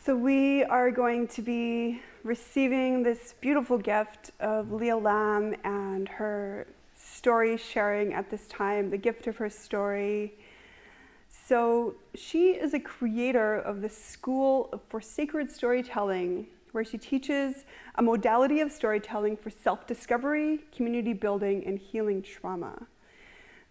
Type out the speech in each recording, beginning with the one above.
So we are going to be receiving this beautiful gift of Leah Lamb and her story sharing at this time, the gift of her story. So she is a creator of the School for Sacred Storytelling, where she teaches a modality of storytelling for self-discovery, community building, and healing trauma.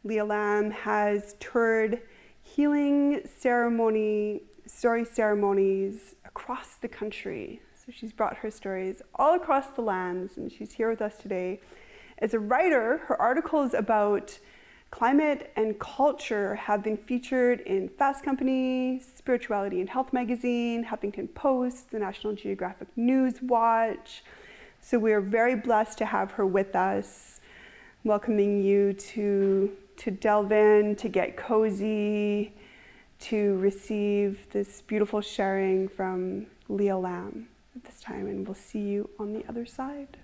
Leah Lamb has toured healing story ceremonies across the country. So she's brought her stories all across the lands, and she's here with us today. As a writer, her articles about climate and culture have been featured in Fast Company, Spirituality and Health magazine, Huffington Post, the National Geographic News Watch. So we are very blessed to have her with us, welcoming you to delve in, to get cozy, to receive this beautiful sharing from Leah Lamb at this time, and we'll see you on the other side.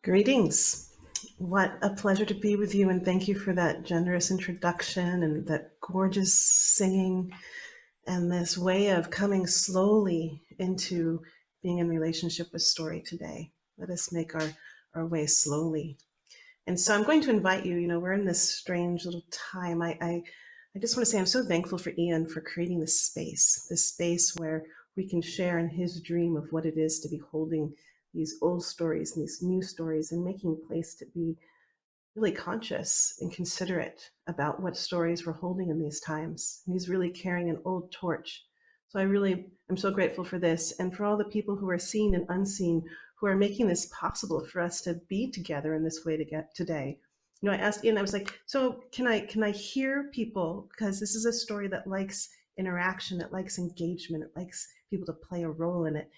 Greetings. What a pleasure to be with you, and thank you for that generous introduction and that gorgeous singing and this way of coming slowly into being in relationship with story today. Let us make our way slowly. And so I'm going to invite you, we're in this strange little time. I just want to say I'm so thankful for Ian for creating this space where we can share in his dream of what it is to be holding these old stories and these new stories and making place to be really conscious and considerate about what stories we're holding in these times. And he's really carrying an old torch. So I'm so grateful for this and for all the people who are seen and unseen who are making this possible for us to be together in this way to get today. I asked Ian, I was like, so can I hear people? Because this is a story that likes interaction, it likes engagement, it likes people to play a role in it.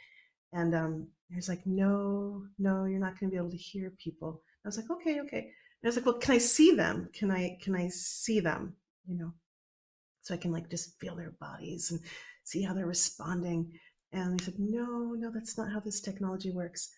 And he was like, no, you're not going to be able to hear people. I was like, okay. And I was like, well, can I see them? Can I see them? So I can just feel their bodies and see how they're responding. And he said, no, that's not how this technology works.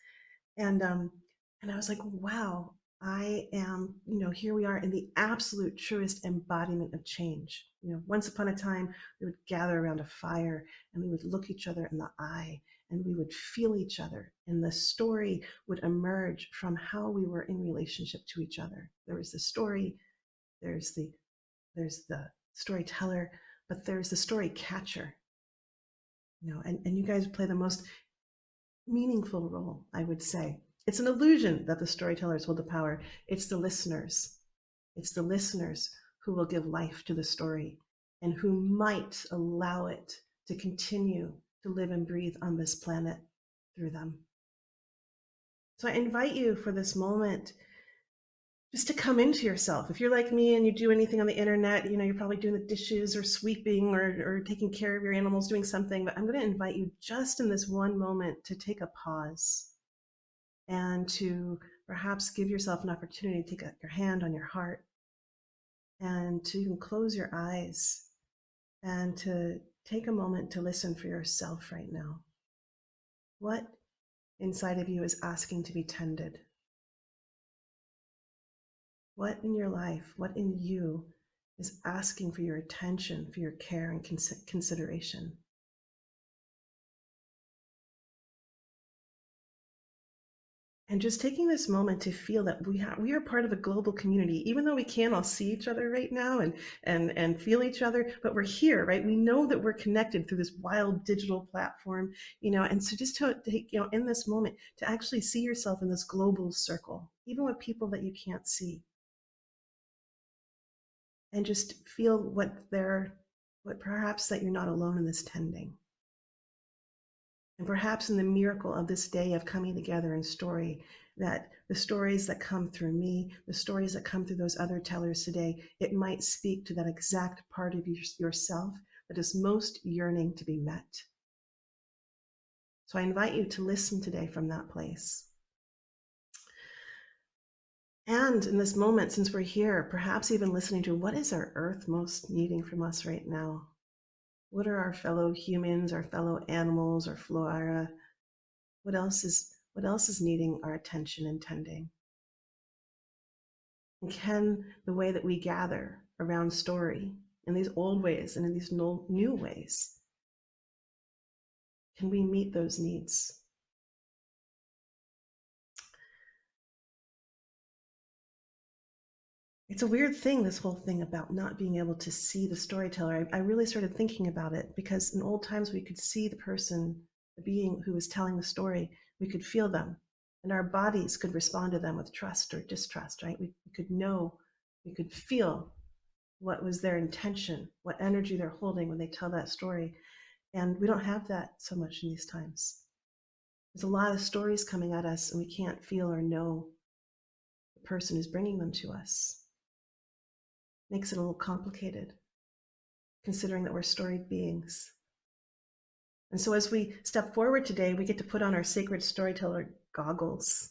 And I was like, wow, I am, here we are in the absolute truest embodiment of change. Once upon a time, we would gather around a fire and we would look each other in the eye and we would feel each other. And the story would emerge from how we were in relationship to each other. There was the story, there's the storyteller, but there's the story catcher. And you guys play the most meaningful role, I would say. It's an illusion that the storytellers hold the power. It's the listeners. It's the listeners who will give life to the story and who might allow it to continue to live and breathe on this planet through them. So I invite you for this moment just to come into yourself. If you're like me and you do anything on the internet, you're probably doing the dishes or sweeping or taking care of your animals, doing something. But I'm going to invite you just in this one moment to take a pause and to perhaps give yourself an opportunity to take your hand on your heart and to even close your eyes and to take a moment to listen for yourself right now. What inside of you is asking to be tended? What in your life, what in you is asking for your attention, for your care and consideration? And just taking this moment to feel that we are part of a global community, even though we can't all see each other right now and feel each other, but we're here, right? We know that we're connected through this wild digital platform, and so just to take, in this moment, to actually see yourself in this global circle, even with people that you can't see. And just feel what perhaps that you're not alone in this tending. And perhaps in the miracle of this day of coming together in story, that the stories that come through me, the stories that come through those other tellers today, it might speak to that exact part of yourself that is most yearning to be met. So I invite you to listen today from that place. And in this moment, since we're here, perhaps even listening to what is our earth most needing from us right now? What are our fellow humans, our fellow animals, our flora? What else is needing our attention and tending? And can the way that we gather around story in these old ways and in these new ways, can we meet those needs? It's a weird thing, this whole thing about not being able to see the storyteller. I really started thinking about it because in old times we could see the person, the being who was telling the story, we could feel them, and our bodies could respond to them with trust or distrust, right? We could know, we could feel what was their intention, what energy they're holding when they tell that story. And we don't have that so much in these times. There's a lot of stories coming at us and we can't feel or know the person who's bringing them to us. Makes it a little complicated, considering that we're storied beings. And so as we step forward today, we get to put on our sacred storyteller goggles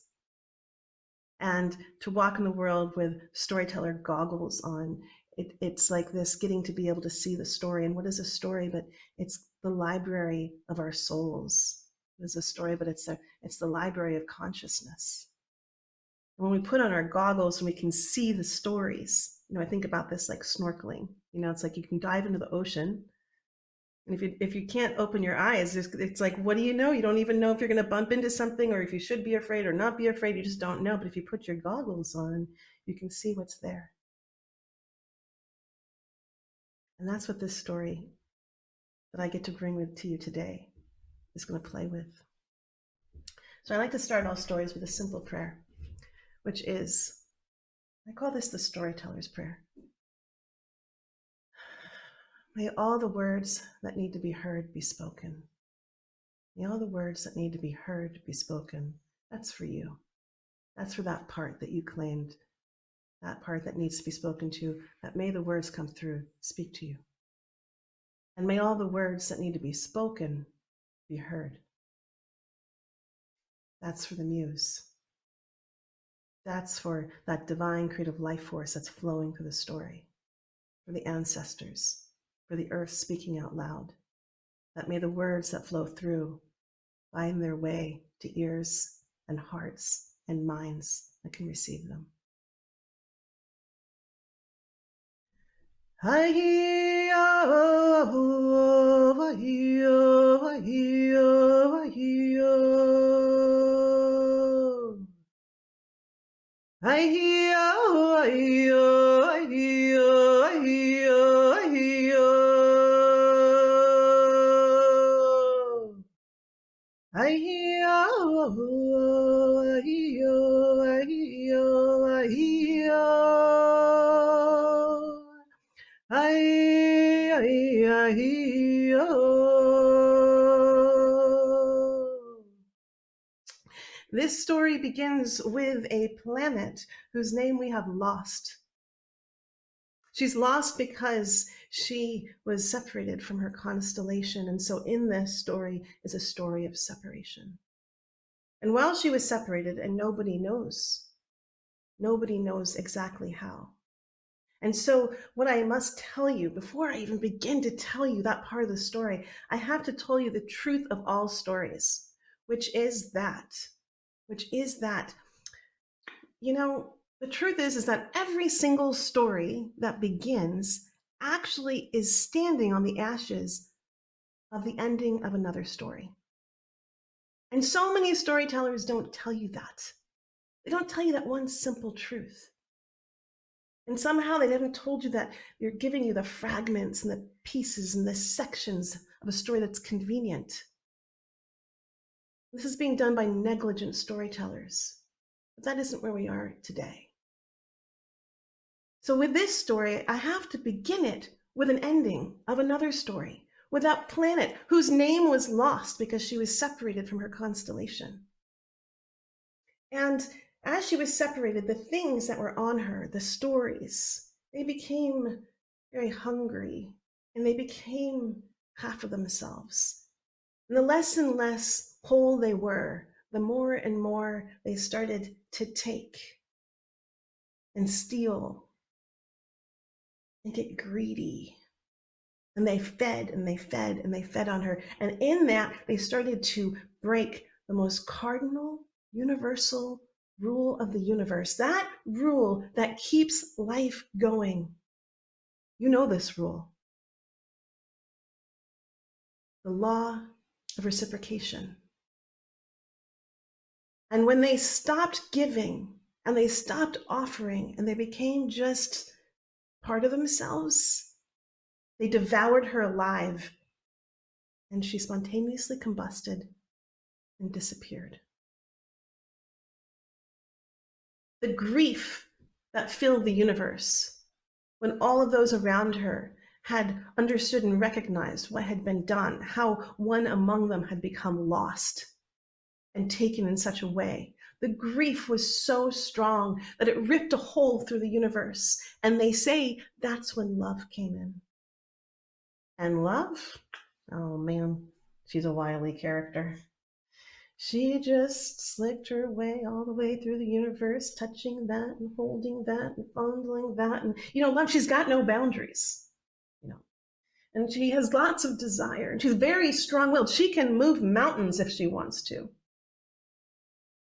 and to walk in the world with storyteller goggles on. It's like this, getting to be able to see the story. And what is a story? But it's the library of our souls. It is a story, but it's the library of consciousness. And when we put on our goggles and we can see the stories, I think about this like snorkeling. It's like you can dive into the ocean, and if you can't open your eyes, it's like, what do you know? You don't even know if you're going to bump into something or if you should be afraid or not be afraid. You just don't know. But if you put your goggles on, you can see what's there. And that's what this story that I get to bring to you today is going to play with. So I like to start all stories with a simple prayer, which is, I call this the storyteller's prayer. May all the words that need to be heard be spoken. May all the words that need to be heard be spoken. That's for you. That's for that part that you claimed, that part that needs to be spoken to, that may the words come through, speak to you. And may all the words that need to be spoken be heard. That's for the muse. That's for that divine creative life force that's flowing through the story, for the ancestors, for the earth speaking out loud, that may the words that flow through find their way to ears and hearts and minds that can receive them. This story begins with a planet whose name we have lost. She's lost because she was separated from her constellation. And so in this story is a story of separation. And while she was separated, and nobody knows exactly how. And so what I must tell you, before I even begin to tell you that part of the story, I have to tell you the truth of all stories, which is that, the truth is that every single story that begins actually is standing on the ashes of the ending of another story. And so many storytellers don't tell you that. They don't tell you that one simple truth. And somehow they haven't told you that they're giving you the fragments and the pieces and the sections of a story that's convenient. This is being done by negligent storytellers. But that isn't where we are today. So with this story, I have to begin it with an ending of another story, with that planet whose name was lost because she was separated from her constellation. And as she was separated, the things that were on her, the stories, they became very hungry and they became half of themselves. And the less and less whole they were, the more and more they started to take and steal and get greedy And they fed and they fed and they fed on her. And in that, they started to break the most cardinal, universal rule of the universe. That rule that keeps life going. You know this rule. The law of reciprocation. And when they stopped giving and they stopped offering and they became just part of themselves, they devoured her alive, and she spontaneously combusted and disappeared. The grief that filled the universe when all of those around her had understood and recognized what had been done, how one among them had become lost and taken in such a way. The grief was so strong that it ripped a hole through the universe. And they say that's when love came in. And love? Oh man, she's a wily character. She just slicked her way all the way through the universe, touching that and holding that and fondling that. And, love, she's got no boundaries, and she has lots of desire, and she's very strong-willed. She can move mountains if she wants to.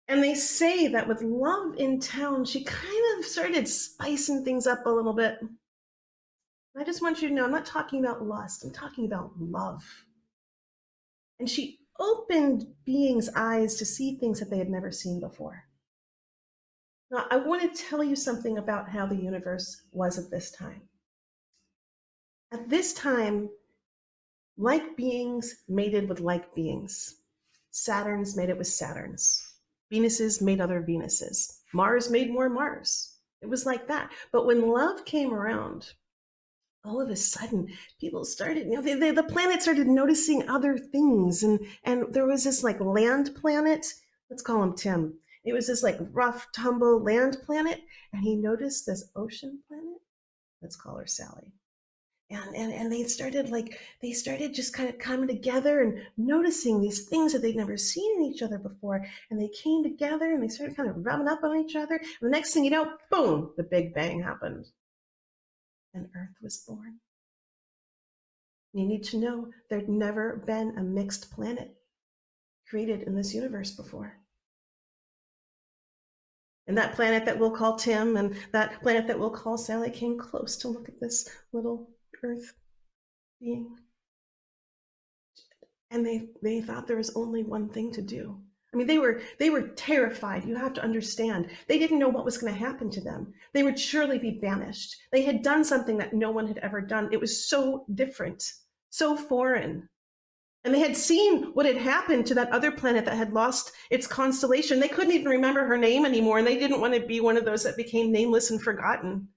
And they say that with love in town, she kind of started spicing things up a little bit. I just want you to know, I'm not talking about lust, I'm talking about love. And she opened beings' eyes to see things that they had never seen before. Now, I want to tell you something about how the universe was at this time. At this time, like beings mated with like beings. Saturns mated with Saturns. Venuses made other Venuses. Mars made more Mars. It was like that. But when love came around, all of a sudden, people started, the planet started noticing other things. And there was this like land planet. Let's call him Tim. It was this like rough, tumble land planet. And he noticed this ocean planet. Let's call her Sally. And they started just kind of coming together and noticing these things that they'd never seen in each other before. And they came together and they started kind of rubbing up on each other. And the next thing you know, boom, the Big Bang happened. And Earth was born. You need to know there'd never been a mixed planet created in this universe before. And that planet that we'll call Tim and that planet that we'll call Sally came close to look at this little Earth being. And they thought there was only one thing to do. I mean, they were terrified. You have to understand. They didn't know what was going to happen to them. They would surely be banished. They had done something that no one had ever done. It was so different, so foreign. And they had seen what had happened to that other planet that had lost its constellation. They couldn't even remember her name anymore, and they didn't want to be one of those that became nameless and forgotten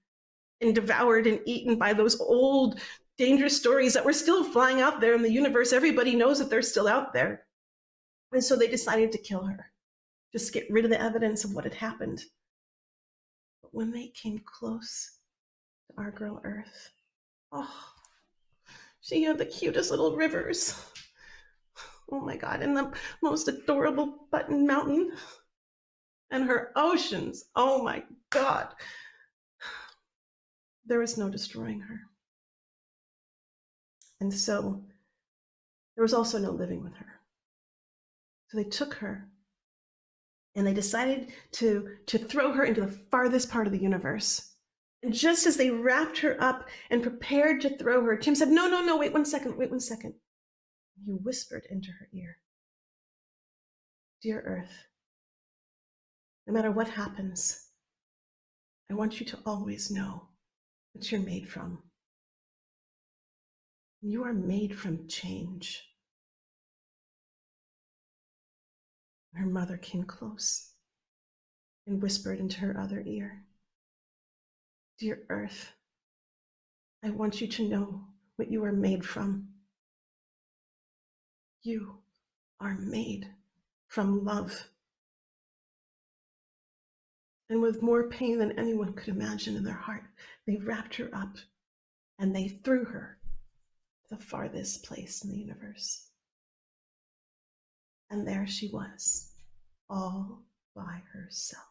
and devoured and eaten by those old, dangerous stories that were still flying out there in the universe. Everybody knows that they're still out there. And so they decided to kill her, just get rid of the evidence of what had happened. But when they came close to our girl Earth, oh, she had the cutest little rivers. Oh my God, and the most adorable button mountain. And her oceans, oh my God. There was no destroying her. And so there was also no living with her. So they took her and they decided to throw her into the farthest part of the universe. And just as they wrapped her up and prepared to throw her, Tim said, no, wait one second. And he whispered into her ear, "Dear Earth, no matter what happens, I want you to always know what you're made from. You are made from change." Her mother came close and whispered into her other ear, "Dear Earth, I want you to know what you are made from. You are made from love." And with more pain than anyone could imagine in their heart, they wrapped her up and they threw her to the farthest place in the universe. And there she was, all by herself.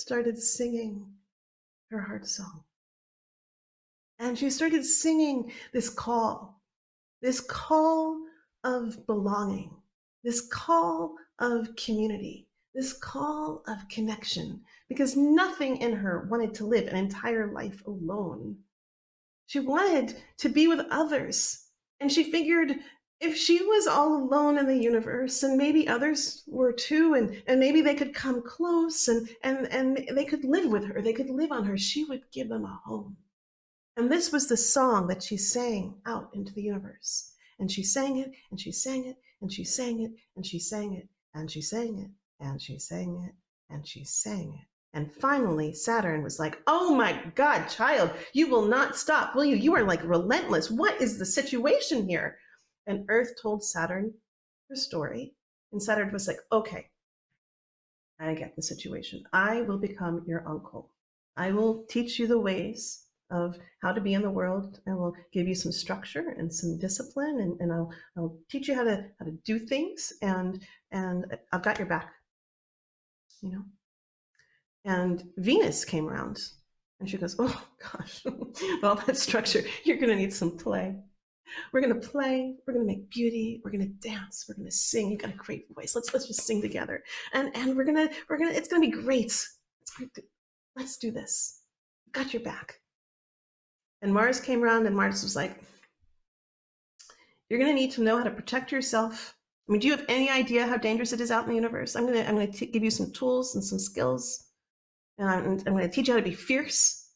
started singing her heart song. And she started singing this call of belonging, this call of community, this call of connection, because nothing in her wanted to live an entire life alone. She wanted to be with others. And she figured if she was all alone in the universe, and maybe others were too, and maybe they could come close and they could live with her, they could live on her, she would give them a home. And this was the song that she sang out into the universe. And she sang it, and she sang it, and she sang it, and she sang it, and she sang it, and she sang it, and she sang it. And finally, Saturn was like, oh my God, child, you will not stop, will you? You are like relentless. What is the situation here? And Earth told Saturn her story. And Saturn was like, okay, I get the situation. I will become your uncle. I will teach you the ways of how to be in the world. I will give you some structure and some discipline, and I'll teach you how to do things, and I've got your back, you know. And Venus came around, and she goes, oh gosh, with all that structure, you're going to need some play. We're going to play, we're going to make beauty, we're going to dance, we're going to sing. You've got a great voice. Let's just sing together. And we're going to it's going to be great. Let's do this. Got your back. And Mars came around, and Mars was like, you're going to need to know how to protect yourself. I mean, do you have any idea how dangerous it is out in the universe? I'm going to give you some tools and some skills. And I'm going to teach you how to be fierce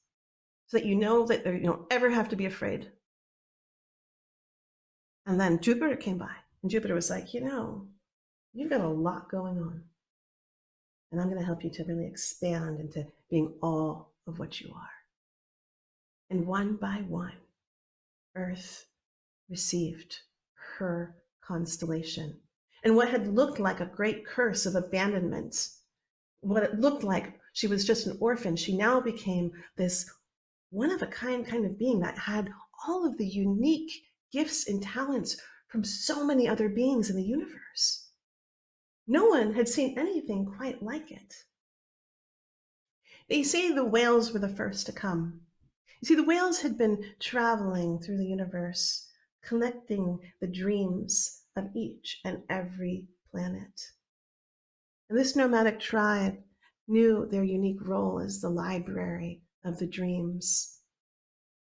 so that you know that you don't ever have to be afraid. And then Jupiter came by, and Jupiter was like, you know, you've got a lot going on. And I'm going to help you to really expand into being all of what you are. And one by one, Earth received her constellation. And what had looked like a great curse of abandonment, what it looked like she was just an orphan, she now became this one-of-a-kind kind of being that had all of the unique gifts and talents from so many other beings in the universe. No one had seen anything quite like it. They say the whales were the first to come. You see, the whales had been traveling through the universe, collecting the dreams of each and every planet. And this nomadic tribe knew their unique role as the library of the dreams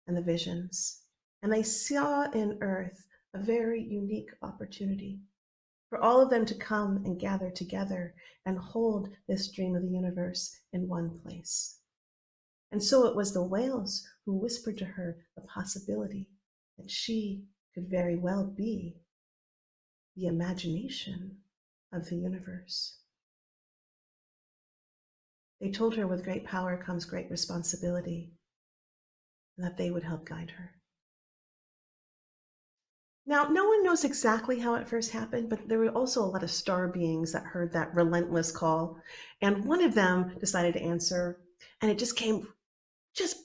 and the visions. And they saw in Earth a very unique opportunity for all of them to come and gather together and hold this dream of the universe in one place. And so it was the whales who whispered to her the possibility that she could very well be the imagination of the universe. They told her with great power comes great responsibility, and that they would help guide her. Now, no one knows exactly how it first happened, but there were also a lot of star beings that heard that relentless call. And one of them decided to answer, and it just came just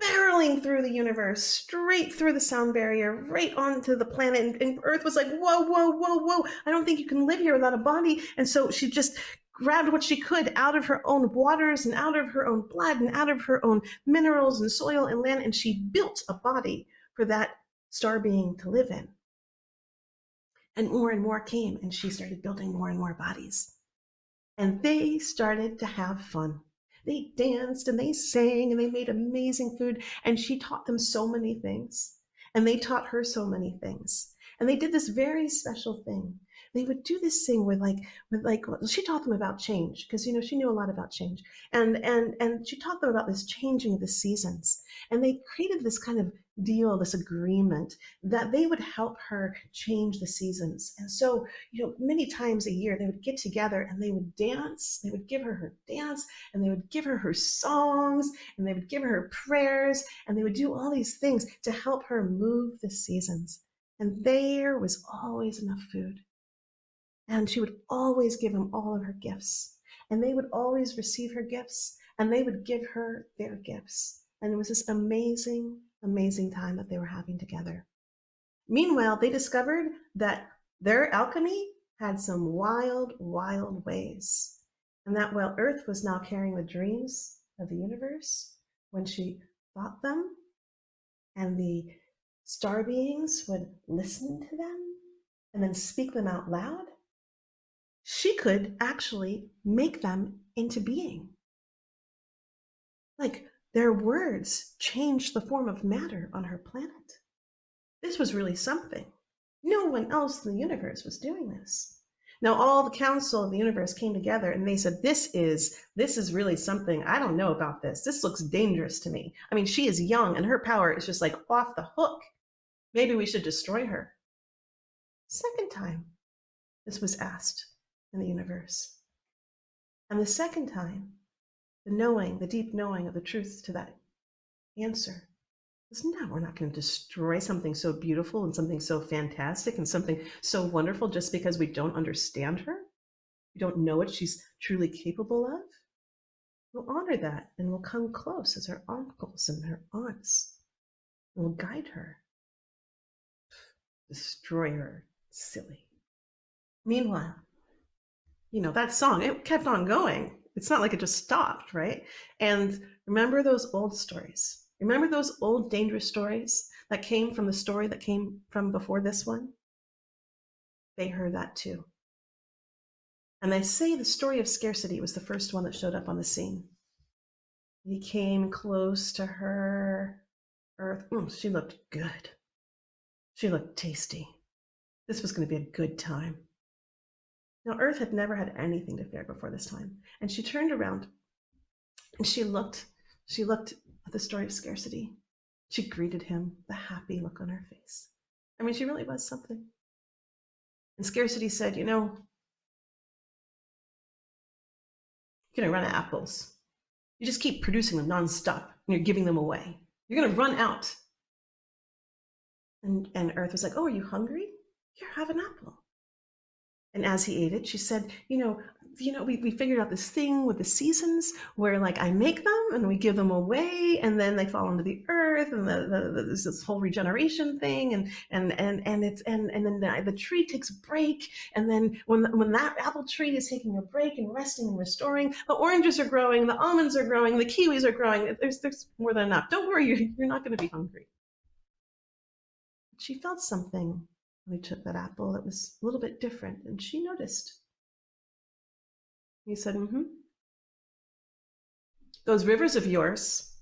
barreling through the universe, straight through the sound barrier, right onto the planet. And Earth was like, whoa, whoa, whoa, whoa. I don't think you can live here without a body. And so she just grabbed what she could out of her own waters and out of her own blood and out of her own minerals and soil and land, and she built a body for that star being to live in. And more came, and she started building more and more bodies. And they started to have fun. They danced and they sang and they made amazing food, and she taught them so many things, and they taught her so many things. And they did this very special thing. They would do this thing with she taught them about change, because she knew a lot about change, and she taught them about this changing of the seasons. And they created this kind of deal, this agreement that they would help her change the seasons. And so, many times a year they would get together and they would dance. They would give her dance, and they would give her songs, and they would give her prayers, and they would do all these things to help her move the seasons. And there was always enough food. And she would always give them all of her gifts. And they would always receive her gifts, and they would give her their gifts. And it was this amazing, amazing time that they were having together. Meanwhile, they discovered that their alchemy had some wild, wild ways. And that while Earth was now carrying the dreams of the universe, when she thought them, and the star beings would listen to them and then speak them out loud, she could actually make them into being. Like their words changed the form of matter on her planet. This was really something. No one else in the universe was doing this. Now all the council of the universe came together and they said, this is really something. I don't know about this. This looks dangerous to me. I mean, she is young and her power is just like off the hook. Maybe we should destroy her. Second time this was asked in the universe. And the second time, the knowing, the deep knowing of the truth to that answer was, no, we're not going to destroy something so beautiful and something so fantastic and something so wonderful just because we don't understand her. We don't know what she's truly capable of. We'll honor that and we'll come close as her uncles and her aunts. And we'll guide her. Destroy her. Silly. Meanwhile, that song, it kept on going. It's not like it just stopped, right? And remember those old stories? Remember those old dangerous stories that came from the story that came from before this one? They heard that too. And they say the story of scarcity was the first one that showed up on the scene. He came close to her. Earth, she looked good. She looked tasty. This was going to be a good time. Now, Earth had never had anything to fear before this time. And she turned around and she looked at the story of scarcity. She greeted him, the happy look on her face. I mean, she really was something. And Scarcity said, you're going to run out of apples. You just keep producing them nonstop and you're giving them away. You're going to run out. And Earth was like, oh, are you hungry? Here, have an apple. And as he ate it, she said, we figured out this thing with the seasons where like I make them and we give them away and then they fall into the earth and there's this whole regeneration thing and then the tree takes a break and then when that apple tree is taking a break and resting and restoring, the oranges are growing, the almonds are growing, the kiwis are growing. There's more than enough. Don't worry, you're not going to be hungry. She felt something when he took that apple that was a little bit different, and she noticed. He said, those rivers of yours,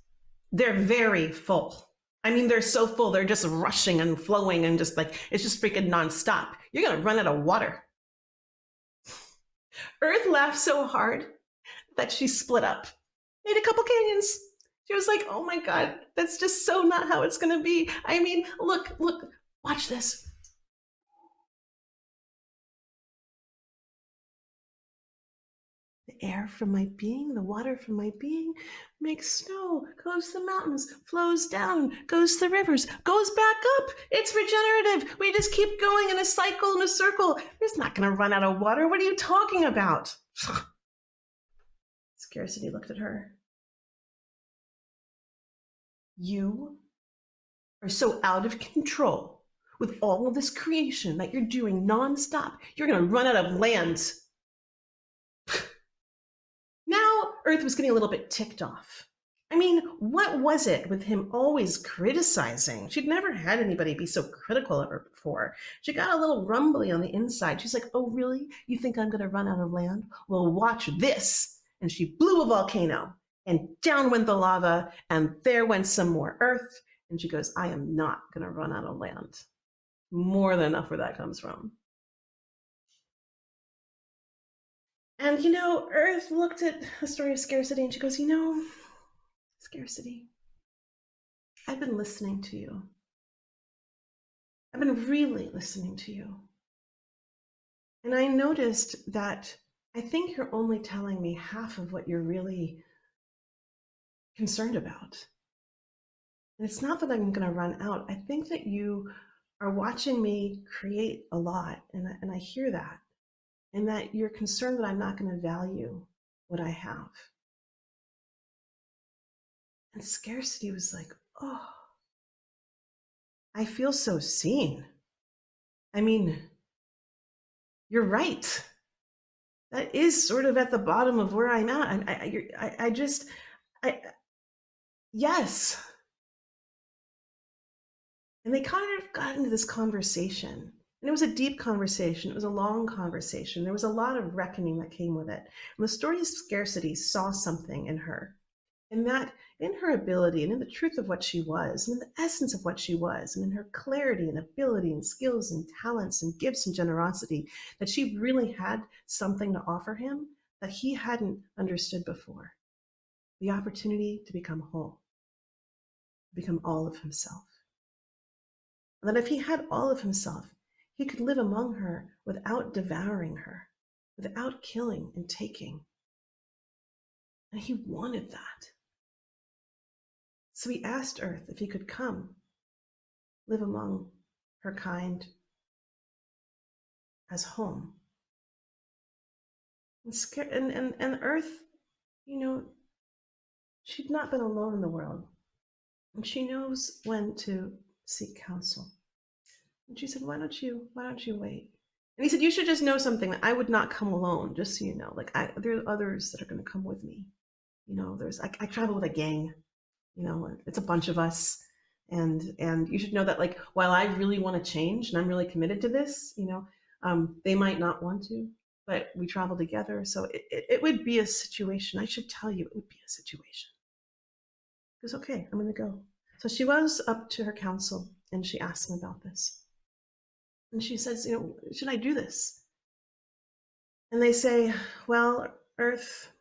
they're very full. I mean, they're so full, they're just rushing and flowing and just like, it's just freaking nonstop. You're going to run out of water. Earth laughed so hard that she split up, made a couple canyons. She was like, oh my God, that's just so not how it's going to be. I mean, look, watch this. The air from my being, the water from my being makes snow, goes to the mountains, flows down, goes to the rivers, goes back up. It's regenerative. We just keep going in a cycle, in a circle. It's not going to run out of water. What are you talking about? Scarcity looked at her. You are so out of control with all of this creation that you're doing nonstop. You're going to run out of land. Now Earth was getting a little bit ticked off. I mean, what was it with him always criticizing? She'd never had anybody be so critical of her before. She got a little rumbly on the inside. She's like, oh, really? You think I'm going to run out of land? Well, watch this. And she blew a volcano, and down went the lava, and there went some more earth. And she goes, I am not going to run out of land. More than enough where that comes from. And, Earth looked at the story of scarcity and she goes, Scarcity, I've been listening to you. I've been really listening to you. And I noticed that I think you're only telling me half of what you're really concerned about. And it's not that I'm going to run out. I think that you are watching me create a lot, and I hear that. And that you're concerned that I'm not going to value what I have. And Scarcity was like, oh, I feel so seen. I mean, you're right. that is sort of at the bottom of where I'm at. I just, I, yes. And they kind of got into this conversation. And it was a deep conversation. It was a long conversation. There was a lot of reckoning that came with it. And the story of scarcity saw something in her. And that in her ability and in the truth of what she was, and in the essence of what she was, and in her clarity and ability and skills and talents and gifts and generosity, that she really had something to offer him that he hadn't understood before. The opportunity to become whole, to become all of himself. And that if he had all of himself, he could live among her without devouring her, without killing and taking. And he wanted that. So he asked Earth if he could come, live among her kind as home. And Earth, you know, she'd not been alone in the world. And she knows when to seek counsel. And she said, why don't you wait? And he said, you should just know something, that I would not come alone, just so you know. Like, there are others that are going to come with me. You know, I travel with a gang. You know, it's a bunch of us. And you should know that, like, while I really want to change and I'm really committed to this, you know, they might not want to, but we travel together. So it would be a situation. I should tell you, it would be a situation. He goes, okay, I'm going to go. So she was up to her council and she asked him about this. And she says, you know, should I do this? And they say, well, Earth,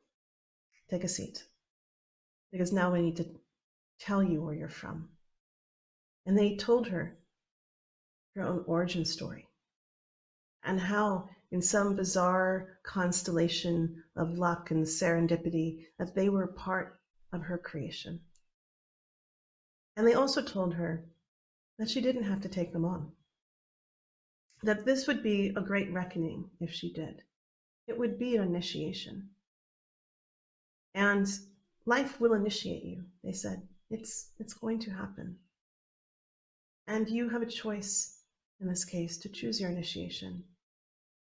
take a seat, because now we need to tell you where you're from. And they told her own origin story and how, in some bizarre constellation of luck and serendipity, that they were part of her creation. And they also told her that she didn't have to take them on, that this would be a great reckoning if she did. It would be an initiation. And life will initiate you, they said. It's going to happen. And you have a choice, in this case, to choose your initiation.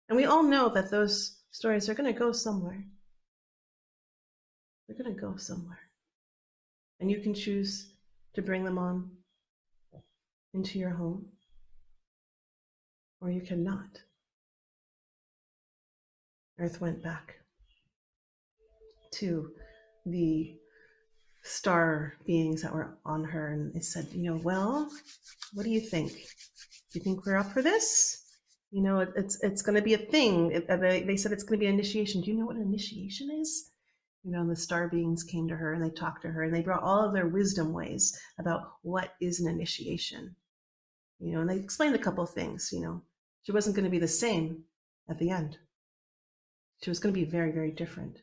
And we all know that those stories are going to go somewhere. They're going to go somewhere. And you can choose to bring them on into your home, or you cannot. Earth went back to the star beings that were on her, and it said, you know, well, what do you think? Do you think we're up for this? You know, it's going to be a thing. They said it's going to be an initiation. Do you know what an initiation is? You know, and the star beings came to her and they talked to her and they brought all of their wisdom ways about what is an initiation. You know, and they explained a couple of things. You know, she wasn't going to be the same at the end. She was going to be very, very different.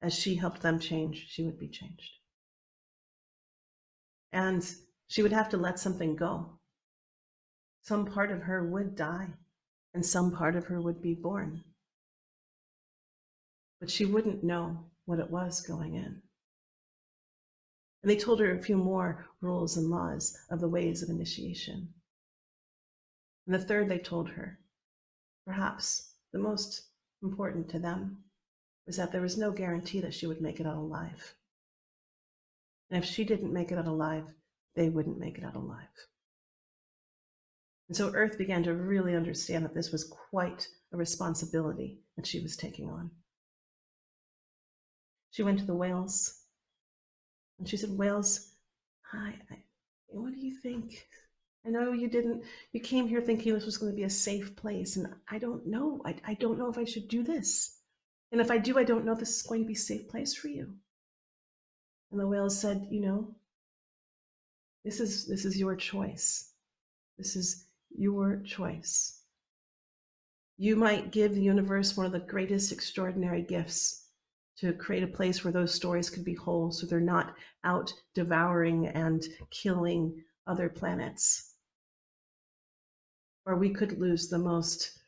As she helped them change, she would be changed. And she would have to let something go. Some part of her would die, and some part of her would be born. But she wouldn't know what it was going in. And they told her a few more rules and laws of the ways of initiation. And the third they told her, perhaps the most important to them, was that there was no guarantee that she would make it out alive. And if she didn't make it out alive, they wouldn't make it out alive. And so Earth began to really understand that this was quite a responsibility that she was taking on. She went to the whales and she said, whales, hi, what do you think? I know you came here thinking this was going to be a safe place, and I don't know. I don't know if I should do this. And if I do, I don't know if this is going to be a safe place for you. And the whales said, you know, this is your choice. This is your choice. You might give the universe one of the greatest extraordinary gifts to create a place where those stories could be whole, so they're not out devouring and killing other planets. Or we could lose the most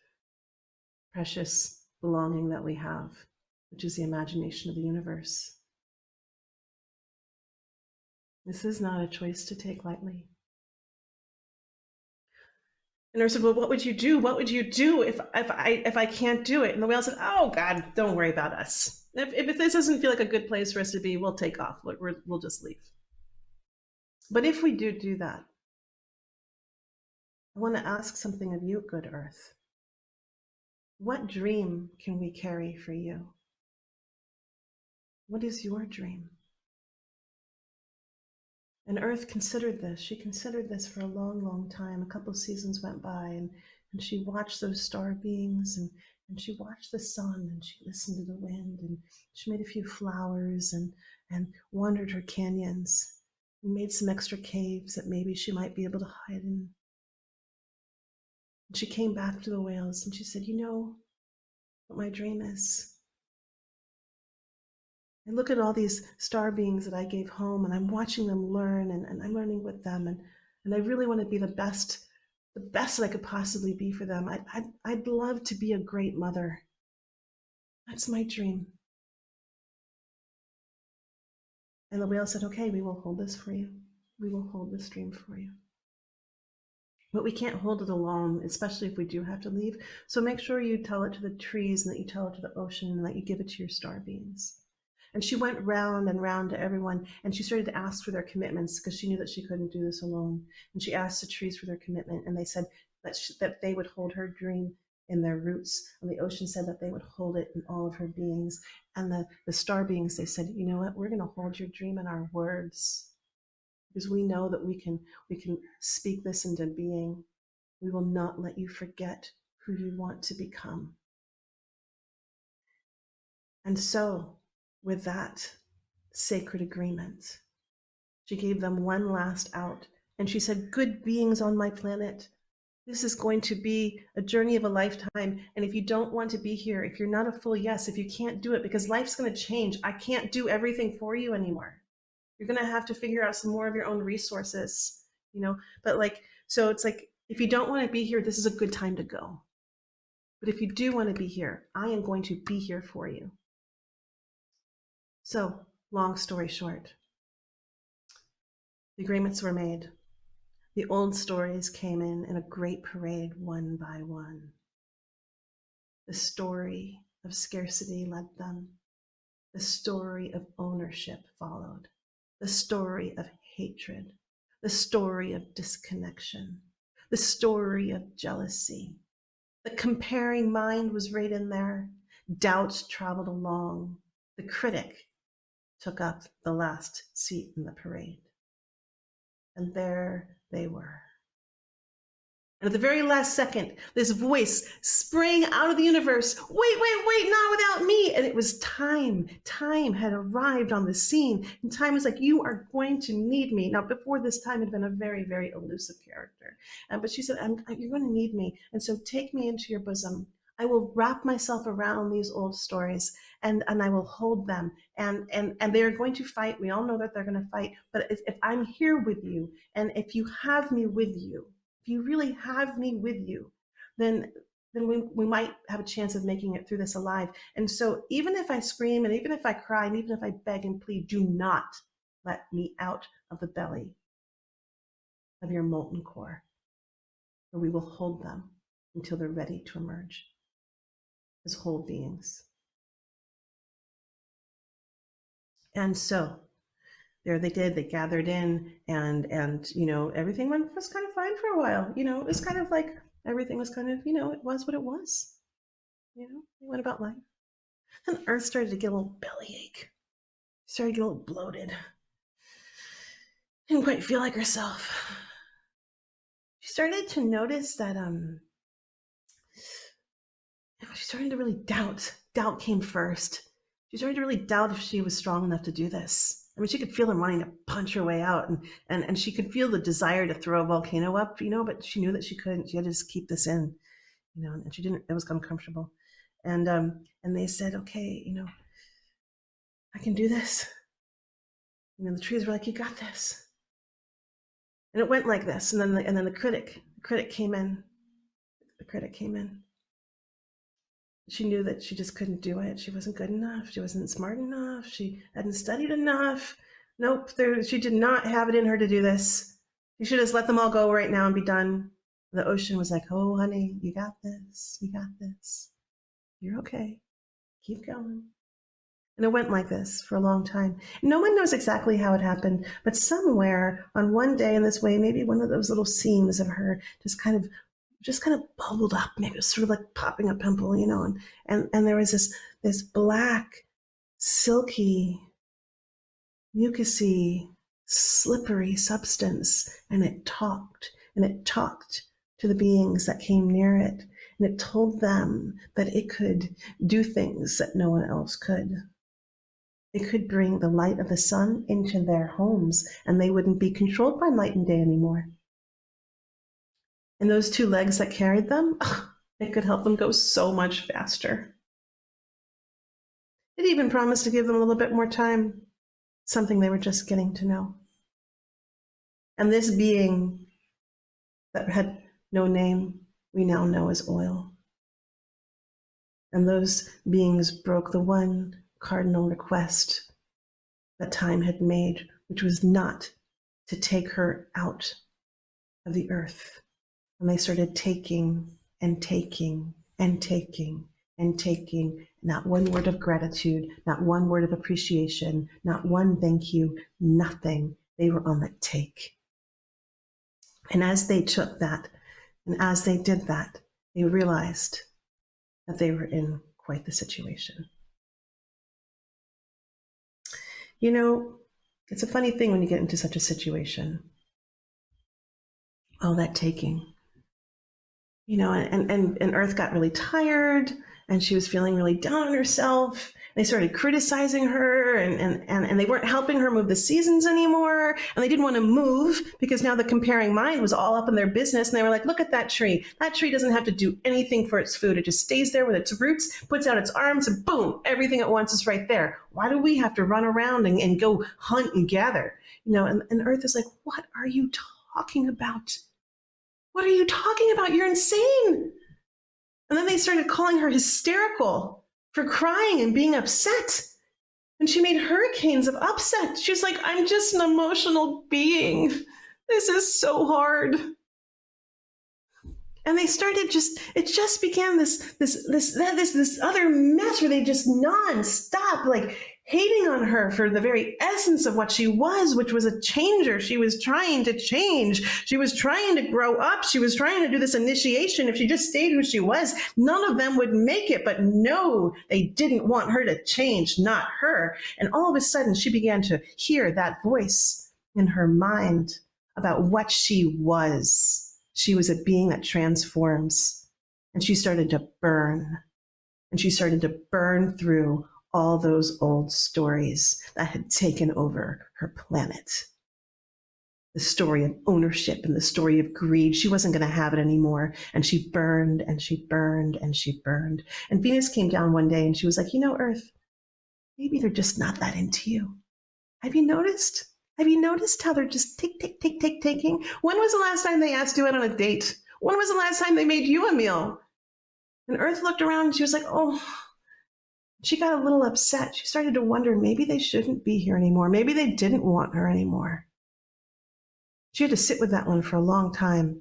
precious belonging that we have, which is the imagination of the universe. This is not a choice to take lightly. And Earth said, well, what would you do? What would you do if I can't do it? And the whale said, oh God, don't worry about us. If this doesn't feel like a good place for us to be, we'll take off. We'll just leave. But if we do that, I want to ask something of you, good Earth. What dream can we carry for you? What is your dream? And Earth considered this. She considered this for a long, long time. A couple seasons went by, and she watched those star beings, and she watched the sun, and she listened to the wind, and she made a few flowers, and wandered her canyons, and made some extra caves that maybe she might be able to hide in. And she came back to the whales, and she said, you know what my dream is? I look at all these star beings that I gave home, and I'm watching them learn, and I'm learning with them, and I really want to be the best that I could possibly be for them. I'd love to be a great mother. That's my dream. And the whale said, okay, we will hold this for you. We will hold this dream for you. But we can't hold it alone, especially if we do have to leave. So make sure you tell it to the trees, and that you tell it to the ocean, and that you give it to your star beings. And she went round and round to everyone, and she started to ask for their commitments, because she knew that she couldn't do this alone. And she asked the trees for their commitment, and they said that they would hold her dream in their roots. And the ocean said that they would hold it in all of her beings. And the star beings, they said, you know what, we're going to hold your dream in our words, because we know that we can speak this into being. We will not let you forget who you want to become. And so, with that sacred agreement, she gave them one last out, and she said, good beings on my planet, this is going to be a journey of a lifetime. And if you don't want to be here, if you're not a full yes, if you can't do it, because life's going to change, I can't do everything for you anymore. You're going to have to figure out some more of your own resources, but so it's like, if you don't want to be here, this is a good time to go. But if you do want to be here, I am going to be here for you. So, long story short, the agreements were made. The old stories came in a great parade, one by one. The story of scarcity led them. The story of ownership followed. The story of hatred. The story of disconnection. The story of jealousy. The comparing mind was right in there. Doubt traveled along. The critic took up the last seat in the parade. And there they were. And at the very last second, this voice sprang out of the universe. Wait, not without me. And it was time. Time had arrived on the scene. And time was like, you are going to need me. Now, before this, time had been a very, very elusive character. But she said, you're going to need me. And so take me into your bosom. I will wrap myself around these old stories, and I will hold them. And they are going to fight. We all know that they're going to fight. But if I'm here with you, and if you have me with you, if you really have me with you, then we might have a chance of making it through this alive. And so even if I scream, and even if I cry, and even if I beg and plead, do not let me out of the belly of your molten core, or we will hold them until they're ready to emerge as whole beings. And so there they did. They gathered in, and everything was kind of fine for a while. It was kind of like everything was kind of, it was what it was. They went about life. And Earth started to get a little bellyache. Started to get a little bloated. Didn't quite feel like herself. She started to notice that she started to really doubt. Doubt came first. She started to really doubt if she was strong enough to do this. I mean, she could feel them wanting to punch her way out, and she could feel the desire to throw a volcano up, but she knew that she couldn't. She had to just keep this in, and she didn't. It was uncomfortable, and they said, okay, I can do this. The trees were like, you got this, and it went like this, and then the critic came in. The critic came in. She knew that she just couldn't do it. She wasn't good enough. She wasn't smart enough. She hadn't studied enough. Nope, she did not have it in her to do this. You should just let them all go right now and be done. The ocean was like, oh, honey, you got this. You got this. You're okay. Keep going. And it went like this for a long time. No one knows exactly how it happened, but somewhere on one day in this way, maybe one of those little seams of her just kind of bubbled up. Maybe it was sort of like popping a pimple, and there was this black, silky, mucusy, slippery substance, and it talked to the beings that came near it, and it told them that it could do things that no one else could. It could bring the light of the sun into their homes, and they wouldn't be controlled by night and day anymore. And those two legs that carried them, it could help them go so much faster. It even promised to give them a little bit more time, something they were just getting to know. And this being that had no name, we now know as oil. And those beings broke the one cardinal request that time had made, which was not to take her out of the earth. And they started taking and taking and taking and taking, not one word of gratitude, not one word of appreciation, not one thank you, nothing. They were on the take. And as they took that, and as they did that, they realized that they were in quite the situation. It's a funny thing when you get into such a situation. All that taking. And Earth got really tired, and she was feeling really down on herself. They started criticizing her, and they weren't helping her move the seasons anymore, and they didn't want to move because now the comparing mind was all up in their business, and they were like, look at that tree. That tree doesn't have to do anything for its food. It just stays there with its roots, puts out its arms, and boom, everything it wants is right there. Why do we have to run around and go hunt and gather? And Earth is like, what are you talking about? What are you talking about? You're insane. And then they started calling her hysterical for crying and being upset. And she made hurricanes of upset. She was like, I'm just an emotional being. This is so hard. And they started it just became this other mess where they just nonstop, like hating on her for the very essence of what she was, which was a changer. She was trying to change. She was trying to grow up. She was trying to do this initiation. If she just stayed who she was, none of them would make it. But no, they didn't want her to change, not her. And all of a sudden, she began to hear that voice in her mind about what she was. She was a being that transforms. And she started to burn. And she started to burn through all those old stories that had taken over her planet. The story of ownership and the story of greed. She wasn't going to have it anymore. And she burned and she burned and she burned. And Venus came down one day and she was like, Earth, maybe they're just not that into you. Have you noticed? Have you noticed how they're just taking? When was the last time they asked you out on a date? When was the last time they made you a meal? And Earth looked around and she was like, oh, she got a little upset. She started to wonder, maybe they shouldn't be here anymore. Maybe they didn't want her anymore. She had to sit with that one for a long time.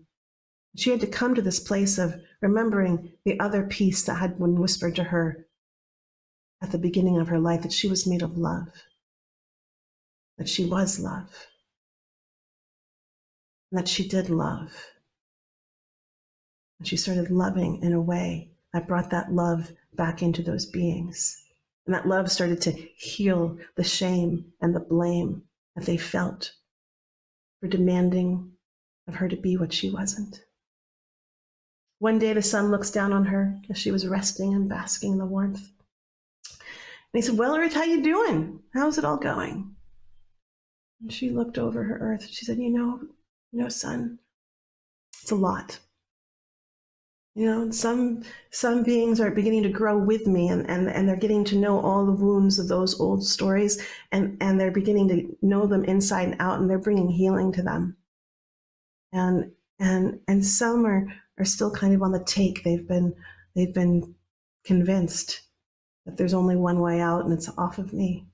She had to come to this place of remembering the other piece that had been whispered to her at the beginning of her life, that she was made of love. That she was love, and that she did love. And she started loving in a way that brought that love back into those beings. And that love started to heal the shame and the blame that they felt for demanding of her to be what she wasn't. One day the sun looks down on her as she was resting and basking in the warmth. And he said, well, Earth, how you doing? How's it all going? And she looked over her Earth. She said, son, it's a lot. Some beings are beginning to grow with me, and they're getting to know all the wounds of those old stories, and they're beginning to know them inside and out, and they're bringing healing to them. And some are still kind of on the take. They've been convinced that there's only one way out, and it's off of me.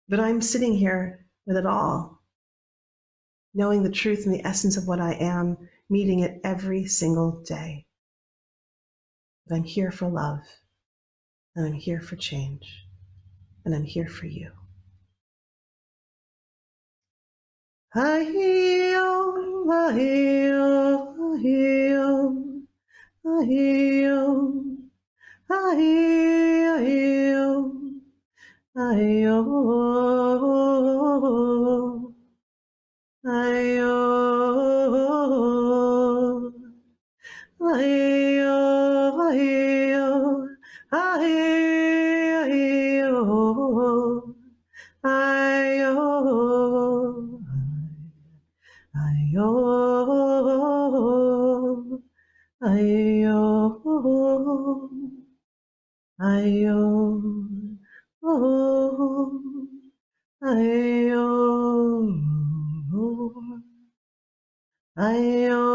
But I'm sitting here with it all, knowing the truth and the essence of what I am, meeting it every single day. But I'm here for love, and I'm here for change, and I'm here for you. Ahio, ahio, ahio, ahio, ahio, ahio, ahio, ahio, ahio, ahio, ahio. Ayo, ayo, ayo, ayo, ayo,